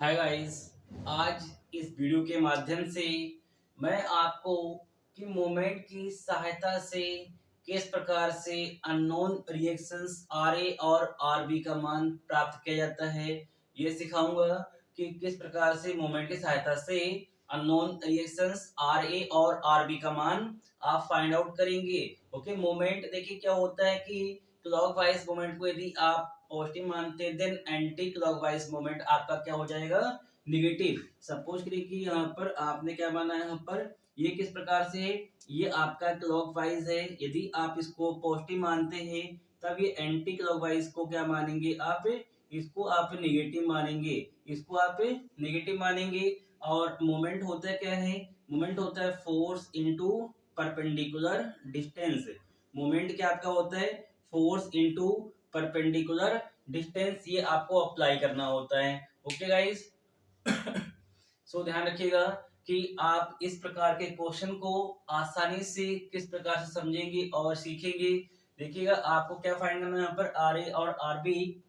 Hi guys. आज इस video के माध्यम से मैं आपको कि मोमेंट की सहायता से किस प्रकार से अननोन रिएक्शंस आर ए और आर बी का मान प्राप्त किया जाता है, ये सिखाऊंगा कि किस प्रकार से मोमेंट की सहायता से अननोन रिएक्शंस आर ए और आर बी का मान आप फाइंड आउट करेंगे। ओके, मोमेंट देखिए क्या होता है कि क्लॉकवाइज मोमेंट को यदि आप पॉजिटिव मानते हैं देन एंटी क्लॉकवाइज मोमेंट आपका क्या हो जाएगा, निगेटिव। सपोज करिए कि यहाँ पर आपने क्या माना है, यहाँ पर ये किस प्रकार से है, ये आपका क्लॉकवाइज है। यदि आप इसको पॉजिटिव मानते हैं तब ये एंटी क्लॉकवाइज को क्या मानेंगे, आप इसको आप नेगेटिव मानेंगे, इसको आप नेगेटिव मानेंगे। और मोमेंट होता है क्या है, मोमेंट होता है force into perpendicular distance. Moment क्या आपका होता है, फोर्स इनटू परपेंडिकुलर डिस्टेंस, ये आपको अप्लाई करना होता है। ओके गाइस, सो ध्यान रखिएगा कि आप इस प्रकार के क्वेश्चन को आसानी से किस प्रकार से समझेंगे और सीखेंगे। देखिएगा आपको क्या फाइंड करना है, यहाँ पर आर ए और आर बी।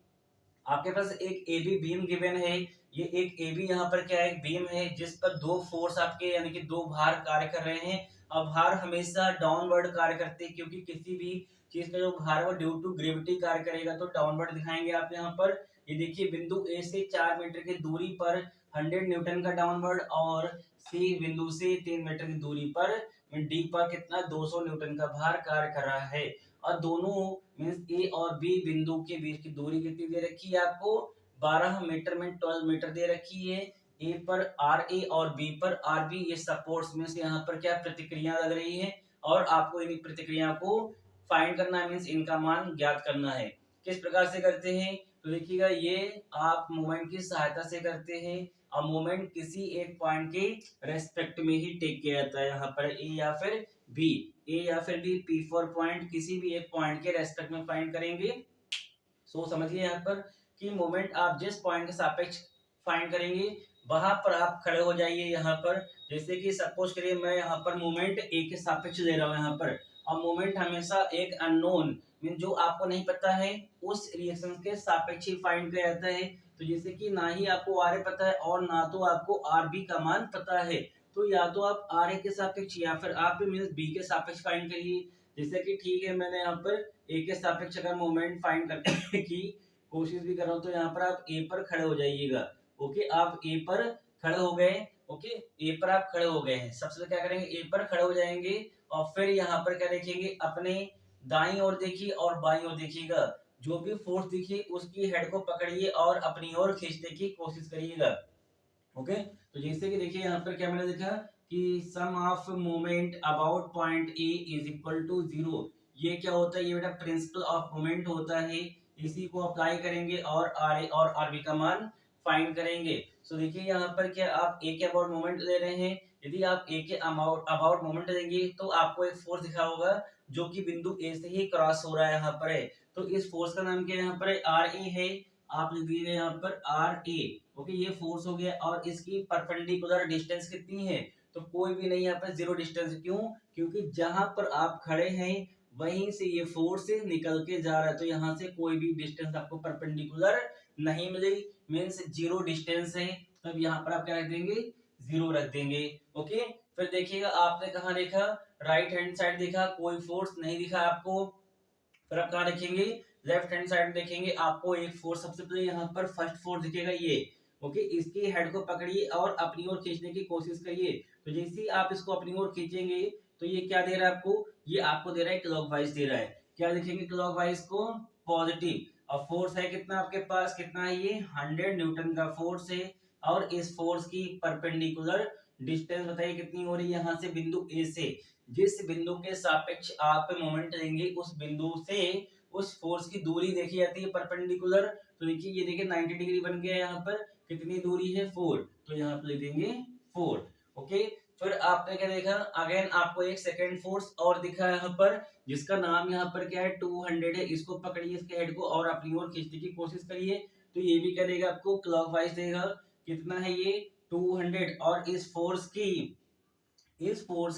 आपके पास एक ए बी बीम गिवन है। ये एक ए बी यहाँ पर क्या है, एक बीम है जिस पर दो फोर्स आपके यानी कि दो भार कार्य कर रहे हैं। अब भार हमेशा डाउनवर्ड कार्य करते हैं क्योंकि किसी भी चीज का जो भार है वो ड्यू टू ग्रेविटी कार्य करेगा, तो डाउनवर्ड दिखाएंगे आप यहाँ पर। ये देखिए बिंदु ए से 4 मीटर की दूरी पर 100 न्यूटन का डाउनवर्ड और सी बिंदु से 3 मीटर की दूरी पर डी पर कितना 200 न्यूटन का भार कार्य कर रहा है। और दोनों मीन्स ए और बी बिंदु के बीच की दूरी कितनी दे रखी है आपको, 12 मीटर में 12 मीटर दे रखी है। ए पर आर ए और बी पर आर बी, ये सपोर्ट्स मीन्स यहाँ पर क्या प्रतिक्रिया लग रही है और आपको इन प्रतिक्रिया को फाइंड करना है, मीन्स इनका मान ज्ञात करना है। किस प्रकार से करते हैं, तो देखिएगा ये आप मोमेंट की सहायता से करते हैं। और मोमेंट किसी एक पॉइंट के रेस्पेक्ट में ही टेक किया जाता है, यहाँ पर ए या फिर बी, ए या फिर बी, पी फॉर पॉइंट, किसी भी एक पॉइंट के रेस्पेक्ट में फाइंड करेंगे। सो समझिए यहाँ पर कि मोमेंट आप जिस पॉइंट के सापेक्ष फाइंड करेंगे वहां पर आप खड़े हो जाइए। यहाँ पर जैसे कि सपोज करिए मैं यहाँ पर मोमेंट ए के सापेक्ष दे रहा हूँ यहाँ पर, और मोमेंट हमेशा एक अननोन मीन जो आपको नहीं पता है उस रिएक्शन के सापेक्ष ही फाइंड किया जाता है। तो जैसे कि ना ही आपको आर ए पता है और ना तो आपको आर बी का मान पता है, तो या तो आप आर ए के सापेक्ष या फिर आप मीन्स बी के सापेक्ष फाइंड करिए। जैसे कि ठीक है मैंने यहाँ पर ए के सापेक्ष अगर मोमेंट फाइंड करने की कोशिश भी कर रहा हूँ तो यहाँ पर आप ए पर खड़े हो जाइएगा। ओके, आप ए पर खड़े हो गए। ओके, ए पर आप खड़े हो गए हैं, सबसे पहले क्या करेंगे, ए पर खड़े हो जाएंगे और फिर यहाँ पर क्या देखेंगे, अपने दाईं ओर देखिए और बाईं ओर देखिएगा, जो भी फोर्स दिखे उसकी हेड को पकड़िए और अपनी ओर खींचने की कोशिश करिएगा। ओके, तो जैसे कि देखिए यहाँ पर क्या मैंने देखा कि sum of moment about point A is equal to 0। ये क्या होता है, ये बेटा प्रिंसिपल ऑफ मोमेंट होता है। इसी को अप्लाई करेंगे और आर ए और आर बी का मान फाइंड करेंगे। सो देखिए यहाँ पर क्या आप ए के अबाउट मोमेंट ले रहे हैं, यदि आप ए के अबाउट मोमेंट देंगे तो आपको एक फोर्स दिखा होगा जो कि बिंदु ए से ही क्रॉस हो रहा है यहाँ पर है। तो इस फोर्स का नाम क्या है, यहाँ पर आर ए है। आप लिख दीजिए यहाँ पर आर ए। ओके, ये फोर्स हो गया और इसकी परपेंडिकुलर डिस्टेंस कितनी है, तो कोई भी नहीं, यहाँ पर जीरो डिस्टेंस। क्यों, क्योंकि जहां पर आप खड़े हैं वहीं से ये फोर्स निकल के जा रहा है, तो यहाँ से कोई भी डिस्टेंस आपको परपेंडिकुलर नहीं मिलेगी, मीन्स जीरो डिस्टेंस है। तब यहाँ पर आप क्या रख देंगे, जीरो रख देंगे। ओके, फिर देखिएगा आपने कहाँ देखा, राइट हैंड साइड देखा, कोई फोर्स नहीं दिखा आपको। फिर आप कहाँ देखेंगे, लेफ्ट हैंड साइड देखेंगे, आपको एक फोर्स सबसे पहले यहाँ पर फर्स्ट फोर्स दिखेगा ये। ओके, इसकी हेड को पकड़िए और अपनी ओर खींचने की कोशिश करिए। तो जैसे ही आप इसको अपनी ओर खींचेंगे तो ये क्या दे रहा है आपको, ये आपको दे रहा है क्लॉकवाइज दे रहा है। क्या लिखेंगे क्लॉकवाइज को, पॉजिटिव। और फोर्स है कितना आपके पास, कितना है ये 100 न्यूटन का फोर्स है। और इस फोर्स की परपेंडिकुलर डिस्टेंस बताइए कितनी हो रही है, यहाँ से बिंदु ए से जिस बिंदु के सापेक्ष आप मोमेंट लेंगे उस बिंदु से उस फोर्स की दूरी देखी जाती है परपेंडिकुलर। तो देखिए ये देखिए 90 डिग्री बन गया, यहाँ पर कितनी दूरी है 4, तो यहाँ पर लिख देंगे 4। ओके, फिर आपने क्या देखा, अगेन आपको एक सेकेंड फोर्स और दिखा यहाँ पर जिसका नाम यहाँ पर क्या है 200 है। इसको पकड़िए इसके हेड को और अपनी ओर खींचने की कोशिश करिए, तो ये भी क्या देगा आपको, क्लॉकवाइज देगा। कितना है ये 200, और इस फोर्स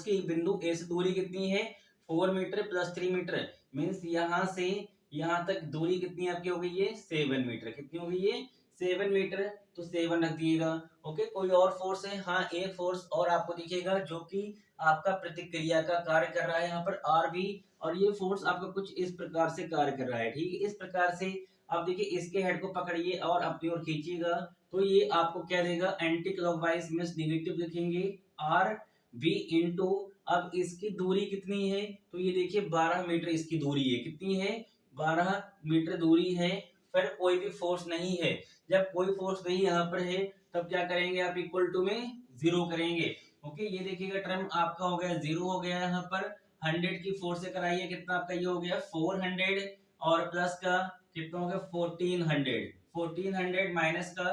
की बिंदु ए से दूरी कितनी है, 4 मीटर प्लस 3 मीटर, मीन्स यहाँ से यहाँ तक दूरी कितनी आपकी हो गई है, 7 मीटर। कितनी हो गई है, 7 मीटर, तो 7 रख दिएगा। ओके, कोई और फोर्स है? हाँ, एक फोर्स और आपको दिखेगा जो कि आपका प्रतिक्रिया का कार्य कर रहा है यहाँ पर आर बी, और ये फोर्स आपका कुछ इस प्रकार से कार्य कर रहा है। ठीक है, इस प्रकार से आप देखिए इसके हेड को पकड़िए और अपनी ओर खींचिएगा, तो ये आपको क्या देगा, एंटी क्लॉकवाइज मींस नेगेटिव लिखेंगे आर बी इंटू, अब इसकी दूरी कितनी है, तो ये देखिए 12 मीटर इसकी दूरी है। कितनी है? 12 मीटर दूरी है। फिर कोई भी फोर्स नहीं है। जब कोई फोर्स नहीं यहाँ पर है तब क्या करेंगे आप, इक्वल टू में जीरो करेंगे। ओके, ये देखिएगा टर्म आपका हो गया जीरो हो गया यहाँ पर। 100 की 4 से कराइए, कितना आपका ये हो गया 400, और प्लस का कितना हो गया 1400। 1400 माइनस का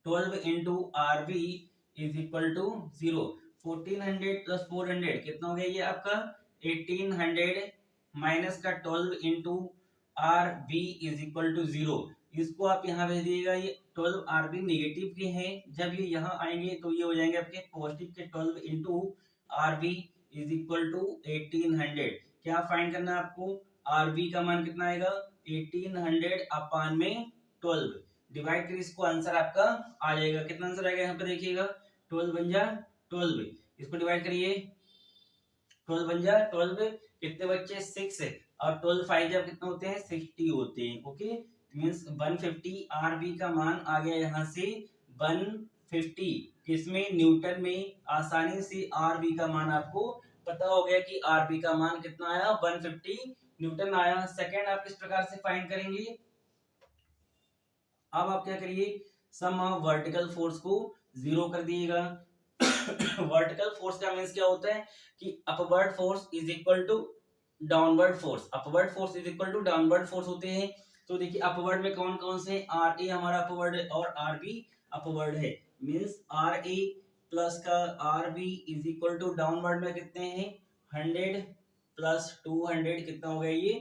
12 into R B is equal to zero. 1400 plus 400 कितना हो गया ये आपका 1800, माइनस का 12 into R B is equal to zero. इसको आप यहाँ भेज दिएगा, ये 12 आर बी निगेटिव के हैं, जब ये यहाँ आएंगे तो ये हो जाएंगे आपके पॉजिटिव के 12 into R B is equal to 1800। क्या फाइंड करना है आपको? आर बी का मान कितना आएगा 1800 अपान में 12, डिवाइड करिए इसको, आंसर आपका आ जाएगा। कितना आंसर आएगा यहाँ पे देखिएगा, 12 बन जा 12, इसको डिवाइड करिए, 12 बन जा 12, कितने बच्चे 6 है, और 12 5 जब कितने होते हैं 60 होते हैं। ओके, मींस 150 आरबी का मान आ गया यहाँ से 150, किसमें, न्यूटन में। आसानी से आरबी का मान आपको पता हो गया कि आरबी का मान कितना आया 150 न्यूटन आया। सेकंड आप किस प्रकार से फाइंड करेंगे, अब आप क्या करिए, सम ऑफ वर्टिकल फोर्स को जीरो कर दिएगा। वर्टिकल फोर्स का मींस क्या होता है कि upward force is equal to downward force, upward force is equal to downward force होते हैं। तो देखिए अपवर्ड में कौन कौन से, आर ए हमारा अपवर्ड है और आर बी अपवर्ड है, मींस आर ए प्लस का R B is equal to downward में कितने हैं 100 प्लस 200, कितना हो गया ये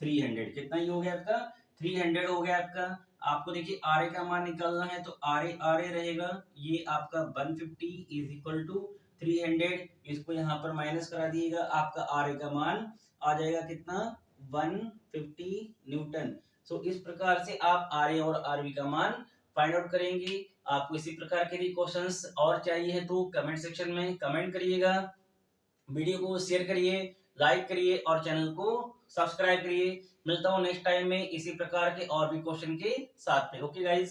300, कितना ये हो गया आपका 300 हो गया आपका। आपको देखिए आर ए का मान निकालना है, तो आर ए रहेगा, ये आपका 150 इज इक्वल टू 300, इसको यहाँ पर माइनस करा दिएगा, आपका आर ए का मान आ जाएगा कितना 150 न्यूटन। सो इस प्रकार से आप आर ए और आर बी का मान फाइंड आउट करेंगे। आपको इसी प्रकार के भी क्वेश्चंस और चाहिए है तो कमेंट सेक्शन में कमेंट करिएगा, वीडियो को शेयर करिए, लाइक करिए और चैनल को सब्सक्राइब करिए। मिलता हूँ नेक्स्ट टाइम में इसी प्रकार के और भी क्वेश्चन के साथ में। Okay guys.